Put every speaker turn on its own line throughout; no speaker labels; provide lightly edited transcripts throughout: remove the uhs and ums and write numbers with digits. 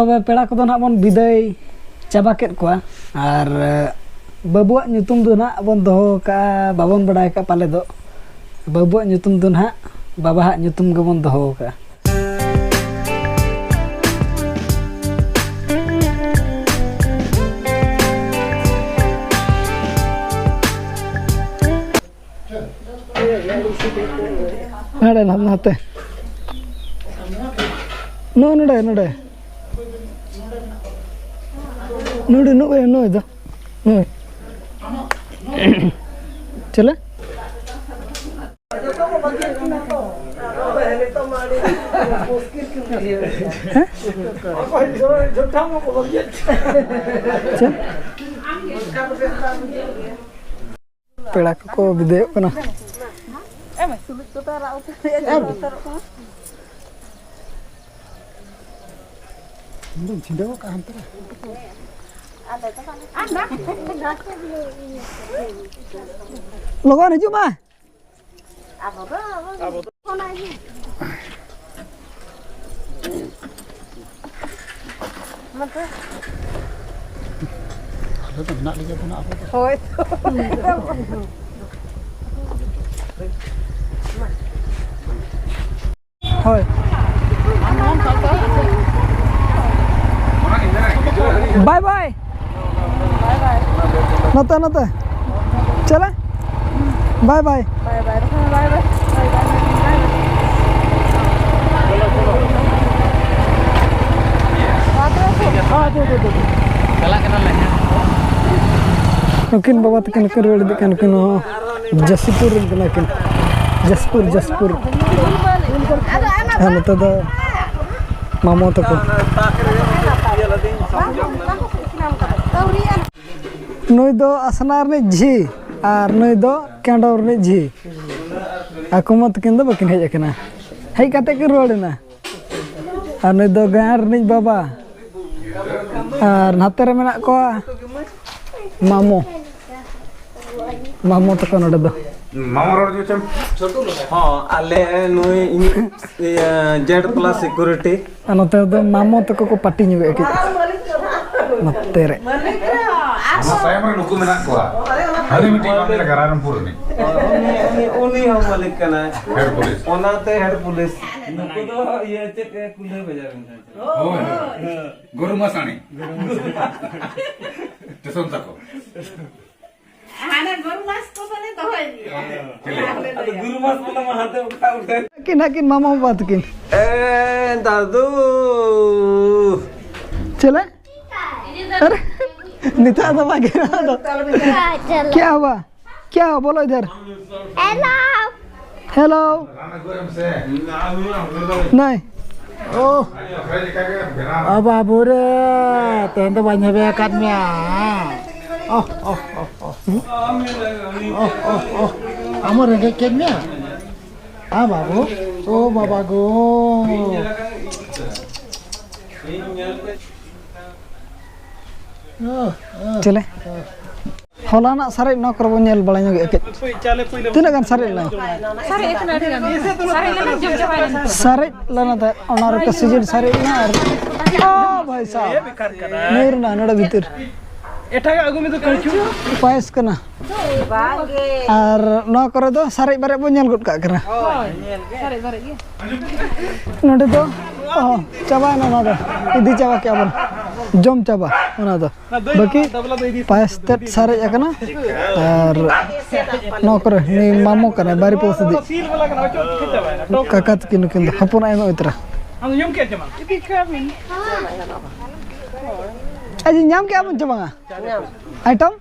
तबे पेड़ा को ना बन विदाय चाबा केत को और बाबुआ nyutum दो ना बन दोहो का बाबन बड़ाय का पाले दो बाबुआ nyutum दो ना बाबा हा nyutum के बन दोहो का नड़े नाते नो नड़े नड़े नोड़े नो नो इधर नो चले पेड़ा को विदेय कना Logan hijau mah. Thôi. Bye bye. Nata nata. Chale. Bye bye. Bye bye. Bye bye. Mungkin bawa tekan kerja di kan kena Jasipur kan Jaspur. Ano tada mamo toko. Noi do asnar ne jhi ar noi do kendor ne jhi. Aku mat kendo bakin hej akena. Hej kate ke road na. Ar noi do gar ne baba. Ar natere menak ko mamo toko node do.
Mama road जो चम हाँ आले नोई Z plus security
अनोते दो मामो तक को पट्टी न्यूगे कि नतेरे
मामा saya मरे नुकु मेना कोआ hari meeting मामले लगारारम पूर्ण उन्हीं हम मालिक का ना हेड पुलिस ओनाते हेड पुलिस नुकु तो ये चेक कुंडे बजारन ओ गुरु मसानी तेसों तको गुरु मास को ना हाथे उठा
किन मामा बात किन
दादू
चले अरे निता तो बाकी क्या हुआ बोलो इधर हेलो नहीं ओ अब आबोरे तेन तो banyak bekatnya oh kamu regeknya ah babu oh babago चले होला ना सारे न करबो नेल बळाय गे तिना गान सारे ला सारे लाना त अनार का सीजन सारे ना ओ भाई साहब नीर ना नड भीतर एटा आगु में तो कछु पायस कना और न करे दो सारे बारे बो नेल गुट का करा सारे बारे गे नडे दो चाबा ना ना इदी चाबा क्या बोल जम चाबा ओना दो बाकी पायस तट सारे एकना और न करे नि मामो कना बारी पोसदी काकात किन किन हपन आइनो इतरा हम यम के जमा इदी कमी अजी नाम क्या बन जमा आइटम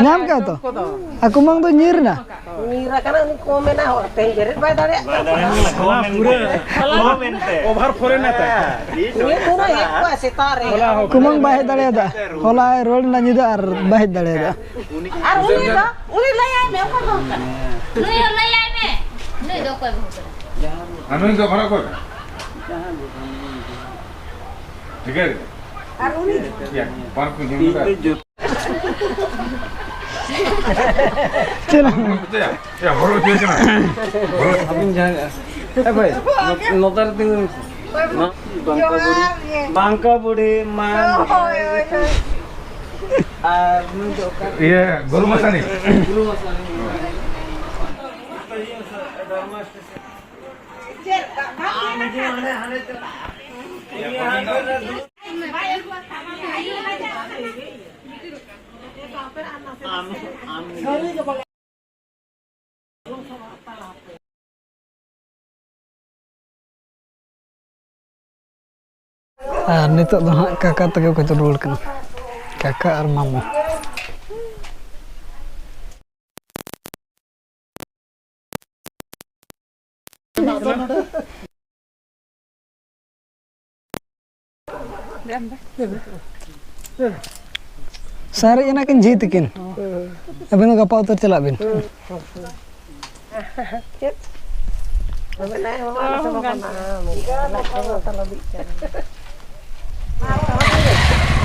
नाम क्या तो aku mang tuh nyirna
karena ini komen tenjerit bae dare
komen over foreign eta
ini tuh na ekwa setare
kumang bae dare da hola roll na nyida ar bae dare da
ar uni layai me ko do uni layai me uni do ko
anu do khara ko ठीक है
ar uni
ya park itu
चलो
ya baru dia cina
Abin jangan. Apa? Notar tinggal. Bangka Budi Man.
Iya, guru masa nih.
Nitok do hak kakak tege ko ruwal kana. Kakak ar mama. Sari enak kan jitikin. Abin no gapa utar chalak bin.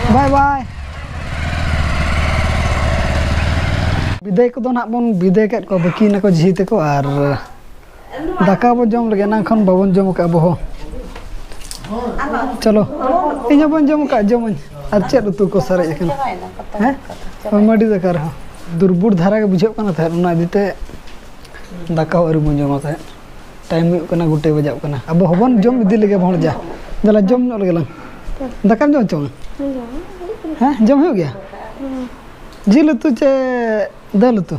Bye bye. Biday ko do nak bon biday kat ko baki na ko jite ko ar daka bo jom lage nang khon babon jom ka bo. Chalo. Inya bon jom ka jom ar chet utu ko sare ekan. Madi daka ra. Durbur dhara ke bujhau kana tha una dite daka aru bon jom ta. Time hu kana gute bajau kana. Abo hobon jom idi lage bhon ja. Jala jom no lage lang. Daka jom chong. हाँ जम हो गया जिल तू चे दल तू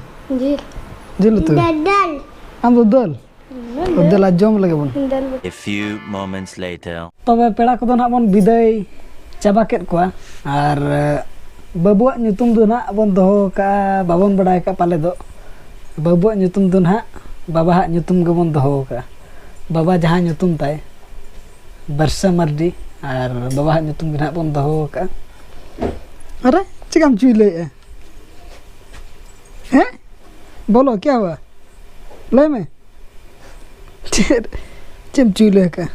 जिल तू दल हम तो दल दल जम लगे बन
A few moments later.
तबे पेड़ा को ना बन विदाई चाबा केत को आर बाबुआ nyutum दो ना बन दोहो का बाबन बडाय का पाले दो बाबुआ nyutum दो ना बाबा हा nyutum के बन दोहो का बाबा जहां nyutum ताय बरसा मर्दी आर बाबा हा nyutum के ना बन दोहो का अरे चिकम चुले हैं बोलो क्या हुआ ले में चिम चुले का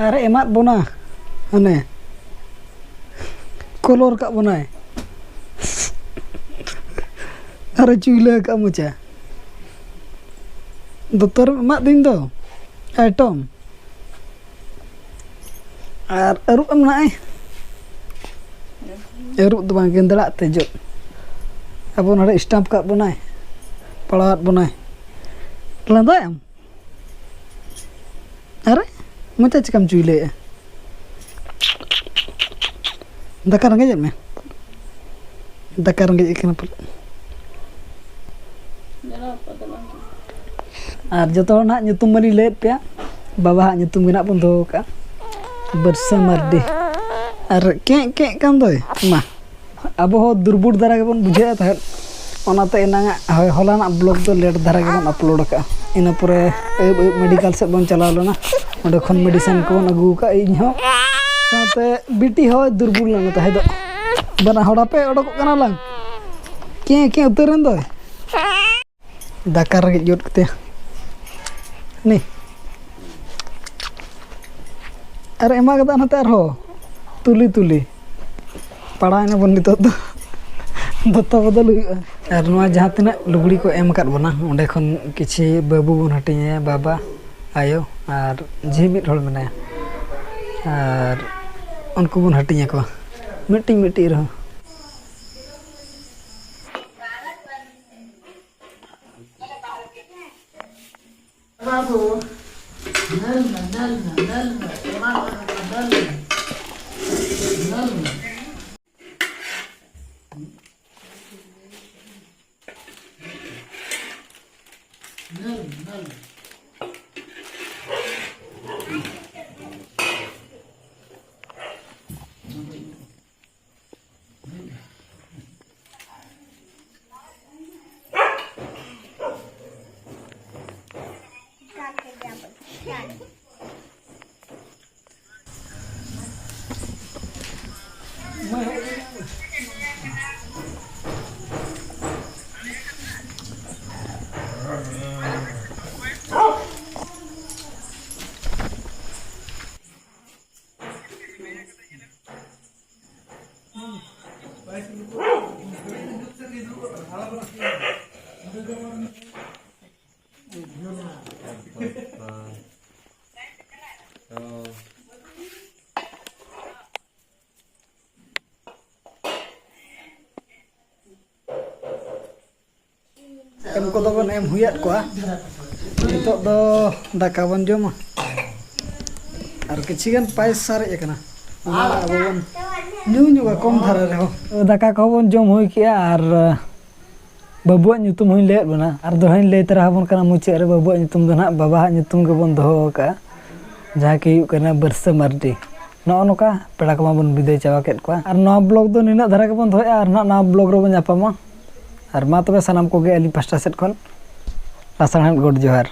अरे एमात बोना अने कलर का बनाए अरे चुले का मुझे दोतर एमात दिन दो आइटम और अरुप am naik अरुप तो bang gendala tejo abo nade stamp ka bonai palat bonai landai am are mucha chikam chule dakar ngai me dakar ngai ikena pal ar joto na nyutum mari let pe baba nyutum gina pun do ka bersama deh ar kek kan doy ma abo ho durbur dara ke bon bujhe ta onate enanga holana blog do let dara ke bon upload ka ina pore medical se bon chalao lana onde khon medicine ko bon agu ka in ho sate biti ho durbur lana ta do bana hoda pe odok kana lang ke uteran doy dakar ge jot kete nih अरे एमा कदा नते आरो तुली तुली पढ़ाना बन नितो दत्ता बदल हुआ और नवा जहां तना लुगड़ी को एम काट बना ओंडे खन किछि बाबू बन हटिया बाबा आयो और जी मिट होल मनाया और उनको बन हटिया को मिट्टी मिट्टी रहो बाबू ᱮᱢ ᱠᱚᱫᱚ ᱵᱚᱱ ᱮᱢ ᱦᱩᱭᱟᱫ ᱠᱚᱣᱟ ᱱᱤᱛᱚᱜ ᱫᱚ ᱫᱟᱠᱟ ᱵᱚᱱ ᱡᱚᱢᱟ ᱟᱨ ᱠᱤᱪᱷᱤ ᱜᱟᱱ ᱯᱟᱭᱮᱥ ᱥᱟᱨᱮᱡ ᱟᱠᱟᱱᱟ ᱚᱱᱟ ᱟᱵᱚ ᱵᱚᱱ ᱧᱩ ᱧᱚᱜᱟ ᱠᱚᱢ ᱫᱷᱟᱨᱟ ᱨᱮᱦᱚᱸ ᱫᱟᱠᱟ ᱠᱚᱦᱚᱸ ᱵᱚᱱ ᱡᱚᱢ ᱦᱩᱭ ᱠᱮᱜᱼᱟ ᱟᱨ ᱵᱟᱹᱵᱩᱣᱟᱜ ᱧᱩᱛᱩᱢ ᱦᱚᱸᱧ ᱞᱟᱹᱭᱟᱫ ᱵᱚᱱᱟ ᱟᱨ ᱫᱚᱦᱲᱟᱧ ᱞᱟᱹᱭ ᱛᱚᱨᱟ ᱟᱵᱚᱱ ᱠᱟᱱᱟ ᱢᱩᱪᱟᱹᱫ ᱨᱮ ᱵᱟᱹᱵᱩᱣᱟᱜ ᱧᱩᱛᱩᱢ ᱫᱚ ᱱᱟᱦᱟᱜ ᱵᱟᱵᱟᱣᱟᱜ ᱧᱩᱛᱩᱢ ᱜᱮᱵᱚᱱ ᱫᱚᱦᱚ ᱟᱠᱟᱜᱼᱟ ᱡᱟᱦᱟᱸ ᱠᱤ ᱦᱩᱭᱩᱜ ᱠᱟᱱᱟ ᱵᱟᱹᱨᱥᱟᱹ ᱢᱟᱨᱰᱤ ᱱᱚᱜᱼᱚ ᱱᱚᱝᱠᱟ ᱯᱮᱲᱟ ᱠᱚᱢᱟ ᱵᱚᱱ ᱵᱤᱫᱟᱹᱭ ᱪᱟᱵᱟ ᱠᱮᱫ ᱠᱚᱣᱟ ᱟᱨ ᱱᱚᱣᱟ ᱵᱞᱚᱜ ᱫᱚ ᱱᱤᱱᱟᱹᱜ ᱫᱷᱟᱨᱟ ᱜᱮᱵᱚᱱ ᱫᱚᱦᱚᱭᱟ ᱟᱨ ᱱᱚᱣᱟ ᱵᱞᱚᱜ ᱨᱮᱵᱚᱱ ᱧᱟᱯᱟᱢᱟ ᱟᱨ ᱢᱟ ᱛᱚᱵᱮ ᱥᱟᱱᱟᱢ ᱠᱚᱜᱮ ᱟᱹᱞᱤᱧ ᱯᱟᱥᱴᱟ ᱥᱮᱫ ᱠᱷᱚᱱ ᱞᱟᱥᱟᱲᱦᱮᱫ ᱜᱚᱰ ᱡᱚᱦᱟᱨ